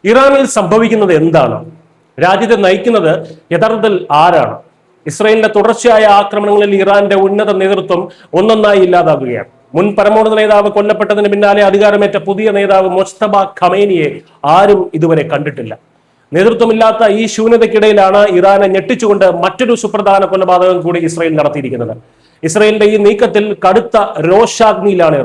ഇറാനിൽ സംഭവിക്കുന്നത് എന്താണ്? രാജ്യത്തെ നയിക്കുന്നത് യഥാർത്ഥത്തിൽ ആരാണ്? ഇസ്രയേലിന്റെ തുടർച്ചയായ ആക്രമണങ്ങളിൽ ഇറാന്റെ ഉന്നത നേതൃത്വം ഒന്നൊന്നായി ഇല്ലാതാകുകയാണ്. മുൻ പരമോന്നത നേതാവ് കൊല്ലപ്പെട്ടതിന് പിന്നാലെ അധികാരമേറ്റ പുതിയ നേതാവ് മൊജ്തബ ഖമേനിയെ ആരും ഇതുവരെ കണ്ടിട്ടില്ല. നേതൃത്വമില്ലാത്ത ഈ ശൂന്യതയ്ക്കിടയിലാണ് ഇറാനെ ഞെട്ടിച്ചുകൊണ്ട് മറ്റൊരു സുപ്രധാന കൊലപാതകം കൂടി ഇസ്രയേൽ നടത്തിയിരിക്കുന്നത്. ഇസ്രയേലിന്റെ ഈ നീക്കത്തിൽ കടുത്ത രോഷാഗ്നിയിലാണ്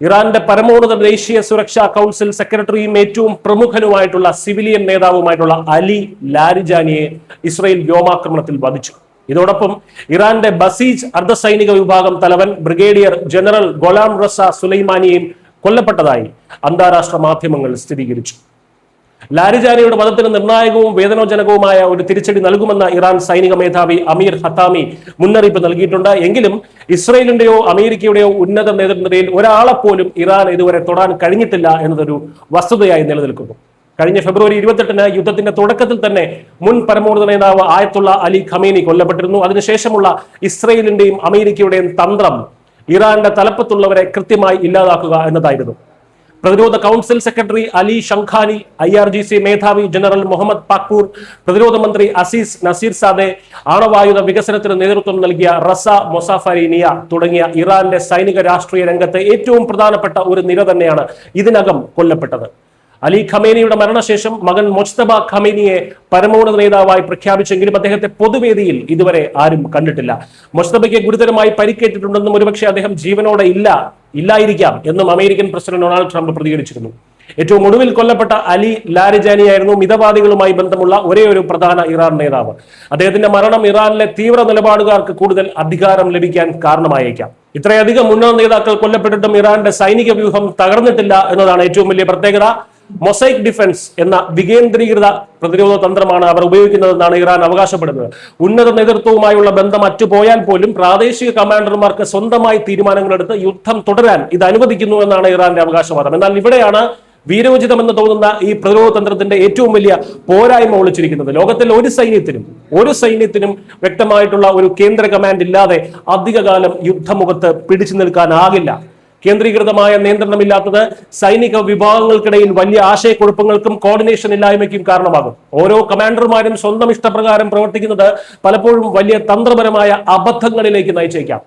ഇറാന്റെ പരമോന്നത ദേശീയ സുരക്ഷാ കൗൺസിൽ സെക്രട്ടറിയും ഏറ്റവും പ്രമുഖനുമായിട്ടുള്ള സിവിലിയൻ നേതാവുമായിട്ടുള്ള അലി ലാരിജാനിയെ ഇസ്രയേൽ വ്യോമാക്രമണത്തിൽ വധിച്ചു. ഇതോടൊപ്പം ഇറാന്റെ ബസീജ് അർദ്ധസൈനിക വിഭാഗം തലവൻ ബ്രിഗേഡിയർ ജനറൽ ഗൊലാം റസ സുലൈമാനിയെയും കൊല്ലപ്പെട്ടതായി അന്താരാഷ്ട്ര മാധ്യമങ്ങൾ സ്ഥിരീകരിച്ചു. ലാരിജാനിയുടെ വധത്തിന് നിർണായകവും വേദനാജനകവുമായ ഒരു തിരിച്ചടി നൽകുമെന്ന ഇറാൻ സൈനിക മേധാവി അമീർ ഹത്താമി മുന്നറിയിപ്പ് നൽകിയിട്ടുണ്ട്. എങ്കിലും ഇസ്രയേലിന്റെയോ അമേരിക്കയുടെയോ ഉന്നത നേതൃനിരയിൽ ഒരാളെ പോലും ഇറാൻ ഇതുവരെ തൊടാൻ കഴിഞ്ഞിട്ടില്ല എന്നതൊരു വസ്തുതയായി നിലനിൽക്കുന്നു. കഴിഞ്ഞ ഫെബ്രുവരി 28-ന് യുദ്ധത്തിന്റെ തുടക്കത്തിൽ തന്നെ മുൻ പരമോന്നത നേതാവ് ആയത്തുള്ള അലി ഖമേനി കൊല്ലപ്പെട്ടിരുന്നു. അതിനുശേഷമുള്ള ഇസ്രയേലിന്റെയും അമേരിക്കയുടെയും തന്ത്രം ഇറാന്റെ തലപ്പത്തുള്ളവരെ കൃത്യമായി ഇല്ലാതാക്കുക എന്നതായിരുന്നു. പ്രതിരോധ council secretary Ali Shamkhani, IRGC മേധാവി ജനറൽ മുഹമ്മദ് പാക്പൂർ, പ്രതിരോധ മന്ത്രി അസീസ് നസീർ സാദെ, ആണവായുധ വികസനത്തിന് നേതൃത്വം നൽകിയ റസ മൊസാഫരിനിയ തുടങ്ങിയ ഇറാന്റെ സൈനിക രാഷ്ട്രീയ രംഗത്തെ ഏറ്റവും പ്രധാനപ്പെട്ട ഒരു നിര തന്നെയാണ് ഇതിനകം കൊല്ലപ്പെട്ടത്. അലി ഖമേനിയുടെ മരണശേഷം മകൻ മൊജ്തബ ഖമേനിയെ പരമോന്നത നേതാവായി പ്രഖ്യാപിച്ചെങ്കിലും അദ്ദേഹത്തെ പൊതുവേദിയിൽ ഇതുവരെ ആരും കണ്ടിട്ടില്ല. മൊജ്തബയ്ക്ക് ഗുരുതരമായി പരിക്കേറ്റിട്ടുണ്ടെന്നും ഒരുപക്ഷെ അദ്ദേഹം ജീവനോടെ ഇല്ലായിരിക്കാം എന്നും അമേരിക്കൻ പ്രസിഡന്റ് ഡൊണാൾഡ് ട്രംപ് പ്രതികരിച്ചിരുന്നു. ഏറ്റവും ഒടുവിൽ കൊല്ലപ്പെട്ട അലി ലാരിജാനി ആയിരുന്നു മിതവാദികളുമായി ബന്ധമുള്ള ഒരേ ഒരു പ്രധാന ഇറാൻ നേതാവ്. അദ്ദേഹത്തിന്റെ മരണം ഇറാനിലെ തീവ്ര നിലപാടുകാർക്ക് കൂടുതൽ അധികാരം ലഭിക്കാൻ കാരണമായേക്കാം. ഇത്രയധികം ഉന്നത നേതാക്കൾ കൊല്ലപ്പെട്ടിട്ടും ഇറാന്റെ സൈനിക വ്യൂഹം തകർന്നിട്ടില്ല എന്നതാണ് ഏറ്റവും വലിയ പ്രത്യേകത. മൊസൈക് ഡിഫൻസ് എന്ന വികേന്ദ്രീകൃത പ്രതിരോധ തന്ത്രമാണ് അവർ ഉപയോഗിക്കുന്നതെന്നാണ് ഇറാൻ അവകാശപ്പെടുന്നത്. ഉന്നത നേതൃത്വവുമായുള്ള ബന്ധം അറ്റുപോയാൽ പോലും പ്രാദേശിക കമാൻഡർമാർക്ക് സ്വന്തമായി തീരുമാനങ്ങളെടുത്ത് യുദ്ധം തുടരാൻ ഇത് അനുവദിക്കുന്നു എന്നാണ് ഇറാന്റെ അവകാശവാദം. എന്നാൽ ഇവിടെയാണ് വീരോചിതമെന്ന് തോന്നുന്ന ഈ പ്രതിരോധ തന്ത്രത്തിന്റെ ഏറ്റവും വലിയ പോരായ്മ ഒളിച്ചിരിക്കുന്നത്. ലോകത്തിൽ ഒരു സൈന്യത്തിനും വ്യക്തമായിട്ടുള്ള ഒരു കേന്ദ്ര കമാൻഡ് ഇല്ലാതെ അധികകാലം യുദ്ധമുഖത്ത് പിടിച്ചു നിൽക്കാനാകില്ല. കേന്ദ്രീകൃതമായ നിയന്ത്രണമില്ലാത്തത് സൈനിക വിഭാഗങ്ങൾക്കിടയിൽ വലിയ ആശയക്കുഴപ്പങ്ങൾക്കും കോർഡിനേഷൻ ഇല്ലായ്മയ്ക്കും കാരണമാകും. ഓരോ കമാൻഡർമാരും സ്വന്തം ഇഷ്ടപ്രകാരം പ്രവർത്തിക്കുന്നത് പലപ്പോഴും വലിയ തന്ത്രപരമായ അബദ്ധങ്ങളിലേക്ക് നയിച്ചേക്കാം.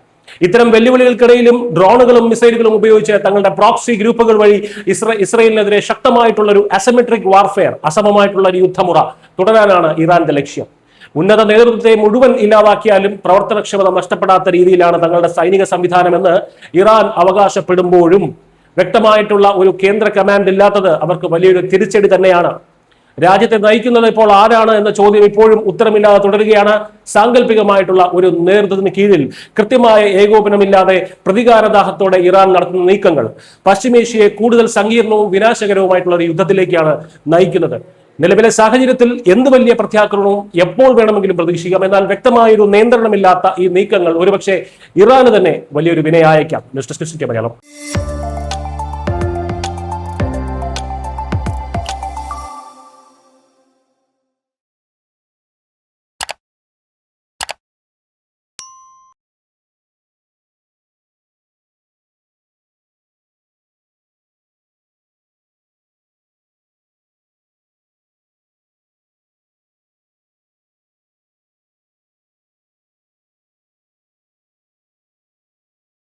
ഇത്തരം വെല്ലുവിളികൾക്കിടയിലും ഡ്രോണുകളും മിസൈലുകളും ഉപയോഗിച്ച് തങ്ങളുടെ പ്രോക്സി ഗ്രൂപ്പുകൾ വഴി ഇസ്രയേലിനെതിരെ ശക്തമായിട്ടുള്ള ഒരു അസിമെട്രിക് വാർഫെയർ, അസമമായിട്ടുള്ള ഒരു യുദ്ധമുറ തുടരാനാണ് ഇറാന്റെ ലക്ഷ്യം. ഉന്നത നേതൃത്വത്തെ മുഴുവൻ ഇല്ലാതാക്കിയാലും പ്രവർത്തനക്ഷമത നഷ്ടപ്പെടാത്ത രീതിയിലാണ് തങ്ങളുടെ സൈനിക സംവിധാനമെന്ന് ഇറാൻ അവകാശപ്പെടുമ്പോഴും വ്യക്തമായിട്ടുള്ള ഒരു കേന്ദ്ര കമാൻഡ് ഇല്ലാത്തത് അവർക്ക് വലിയൊരു തിരിച്ചടി തന്നെയാണ്. രാജ്യത്തെ നയിക്കുന്നത് ഇപ്പോൾ ആരാണ് എന്ന ചോദ്യം ഇപ്പോഴും ഉത്തരമില്ലാതെ തുടരുകയാണ്. സാങ്കല്പികമായിട്ടുള്ള ഒരു നേതൃത്വത്തിന് കീഴിൽ കൃത്യമായ ഏകോപനമില്ലാതെ പ്രതികാരദാഹത്തോടെ ഇറാൻ നടത്തുന്ന നീക്കങ്ങൾ പശ്ചിമേഷ്യയെ കൂടുതൽ സങ്കീർണവും വിനാശകരവുമായിട്ടുള്ള ഒരു യുദ്ധത്തിലേക്കാണ് നയിക്കുന്നത്. നിലവിലെ സാഹചര്യത്തിൽ എന്ത് വലിയ പ്രത്യാക്രമണവും എപ്പോൾ വേണമെങ്കിലും പ്രതീക്ഷിക്കാം. എന്നാൽ വ്യക്തമായൊരു നിയന്ത്രണമില്ലാത്ത ഈ നീക്കങ്ങൾ ഒരുപക്ഷെ ഇറാന് തന്നെ വലിയൊരു വിനയായേക്കാം. News desk Malayalam.